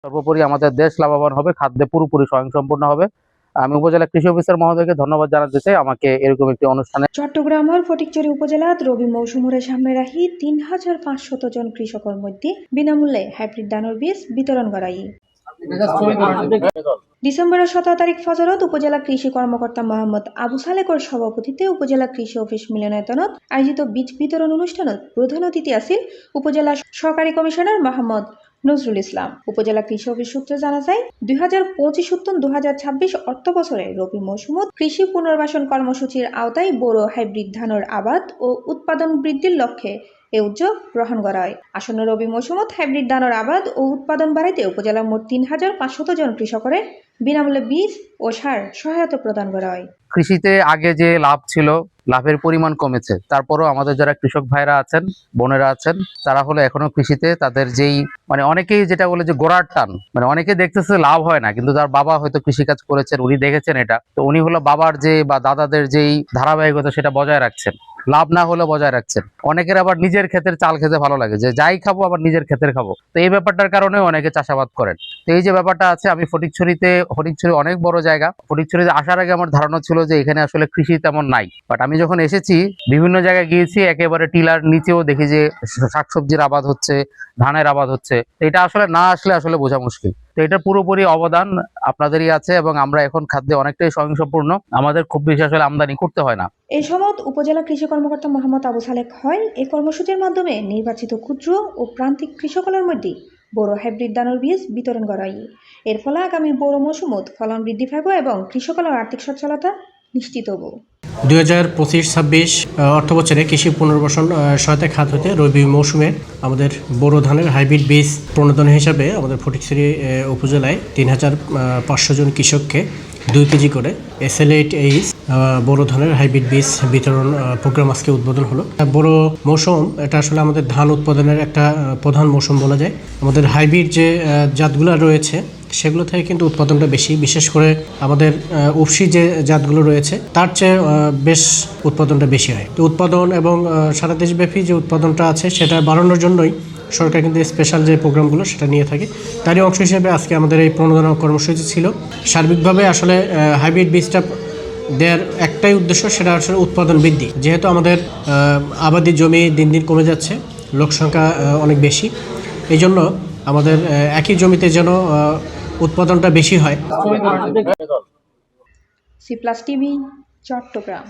সর্বোপরি আমাদের দেশ লাভবান হবে, খাদ্যে পুরোপুরি স্বয়ংসম্পূর্ণ হবে। আমি উপজেলা কৃষি অফিসার মহোদয়কে ধন্যবাদ জানাতে চাই আমাকে এরকম একটি অনুষ্ঠানে। চট্টগ্রামের ফটিকছড়ি উপজেলাত রবি মৌসুমের সামনে রাখি ৩,৫০০ জন কৃষকের মধ্যে বিনামূল্যে হাইব্রিড ধানের বীজ বিতরণ করাই। ডিসেম্বরের ১৭ তারিখ ফজরত উপজেলা কৃষি কর্মকর্তা মোহাম্মদ আবু সালেকর সভাপতিত্বে উপজেলা কৃষি অফিস মিলনায়তনত আয়োজিত বীজ বিতরণ অনুষ্ঠানত প্রধান অতিথি আছিল উপজেলা সহকারী কমিশনার মোহাম্মদ নজরুল ইসলাম। উপজেলা কৃষি অফিস সূত্রে জানা যায় ২০২৫-২০২৬ অর্থ বছরে রবি মৌসুমত কৃষি পুনর্বাসন কর্মসূচির আওতায় বোরো হাইব্রিড ধানের আবাদ ও উৎপাদন বৃদ্ধির লক্ষ্যে এই উদ্যোগ গ্রহণ করা হয়। আসন্ন রবি মৌসুমত হাইব্রিড ধানের আবাদ ও উৎপাদন বাড়াইতে উপজেলার মোট ৩,৫০০ জন কৃষকের বিনামূল্যে বীজ ও সার সহায়তা প্রদান করা হয়। কৃষিতে আগে যে লাভ ছিল, লাভের পরিমাণ কমেছে। তারপরও আমাদের যারা কৃষক ভাইরা আছেন, বোনেরা আছেন, তারা হলো এখনো কৃষিতে তাদের যেই অনেকেই যেটা বলে যে গোড়ার টান, অনেকে দেখতেছে লাভ হয় না, কিন্তু তার বাবা হয়তো কৃষিকাজ করেছেন, উনি দেখেছেন এটা, তো উনি হলো বাবার যে বা দাদাদের যেই ধারাবাহিকতা সেটা বজায় রাখছেন, লাভ না হলে বজায় রাখছেন। অনেকের আবার নিজের ক্ষেতের চাল খেতে ভালো লাগে, যে যাই খাবো আবার নিজের ক্ষেতের খাবো, তো এই ব্যাপারটার কারণে অনেকে চাষাবাদ করেন। তো এই যে ব্যাপারটা আছে, আমি ফটিকছড়ি অনেক বড় জায়গা, ফটিকছড়িতে আসার আগে আমার ধারণা ছিল যে এখানে আসলে কৃষি তেমন নাই, বাট আমি যখন এসেছি বিভিন্ন জায়গায় গিয়েছি, একেবারে টিলার নিচেও দেখি যে শাকসবজির আবাদ হচ্ছে, ধানের আবাদ হচ্ছে। এটা আসলে না আসলে আসলে বোঝা মুশকিল। তো এটা পুরোপুরি অবদান আপনাদেরই আছে, এবং আমরা এখন খাদ্যে অনেকটাই স্বয়ংসম্পূর্ণ, আমাদের খুব বেশি আসলে আমদানি করতে হয় না। এই সময় উপজেলা কৃষি কর্মকর্তা মোহাম্মদ আবু সালেক হয় এই কর্মসূচির মাধ্যমে নির্বাচিত ক্ষুদ্র ও প্রান্তিক কৃষকদের মধ্যে বোরো হাইব্রিড ধানের বীজ বিতরণ করাই। এর ফলে আগামী বোরো মৌসুমত ফলন বৃদ্ধি পাইব এবং কৃষকদের আর্থিক সচ্ছলতা নিশ্চিত হব। ২০২৫-২৬ অর্থ বছরে কৃষি পুনর্বাসন সহায়তা খাত হতে রবি মৌসুমে আমাদের বোরো ধানের হাইব্রিড বীজ প্রণোদন হিসাবে আমাদের ফটিকছড়ি উপজেলায় ৩,৫০০ জন কৃষককে 2 কেজি করে SL8H বোরো ধানের হাইব্রিড বীজ বিতরণ প্রোগ্রাম আজকে উদ্বোধন হলো। বোরো মৌসুম এটা আসলে আমাদের ধান উৎপাদনের একটা প্রধান মৌসুম বলা যায়। আমাদের হাইব্রিড যে জাতগুলো রয়েছে সেগুলো থেকে কিন্তু উৎপাদনটা বেশি, বিশেষ করে আমাদের উপসি যে জাতগুলো রয়েছে তার চেয়ে বেশ উৎপাদনটা বেশি হয়। তো উৎপাদন এবং সারা দেশব্যাপী যে উৎপাদনটা আছে সেটা বাড়ানোর জন্যই সরকার কিন্তু স্পেশাল যে প্রোগ্রামগুলো সেটা নিয়ে থাকে। তারই অংশ হিসেবে আজকে আমাদের এই প্রণোদন কর্মসূচি ছিল। সার্বিকভাবে আসলে হাইব্রিড বীজটা দেওয়ার একটাই উদ্দেশ্য, সেটা আসলে উৎপাদন বৃদ্ধি। যেহেতু আমাদের আবাদি জমি দিন দিন কমে যাচ্ছে, লোক সংখ্যা অনেক বেশি, এই জন্য আমাদের একই জমিতে যেন উৎপাদনটা বেশি হয়। C+ TV Chittagong.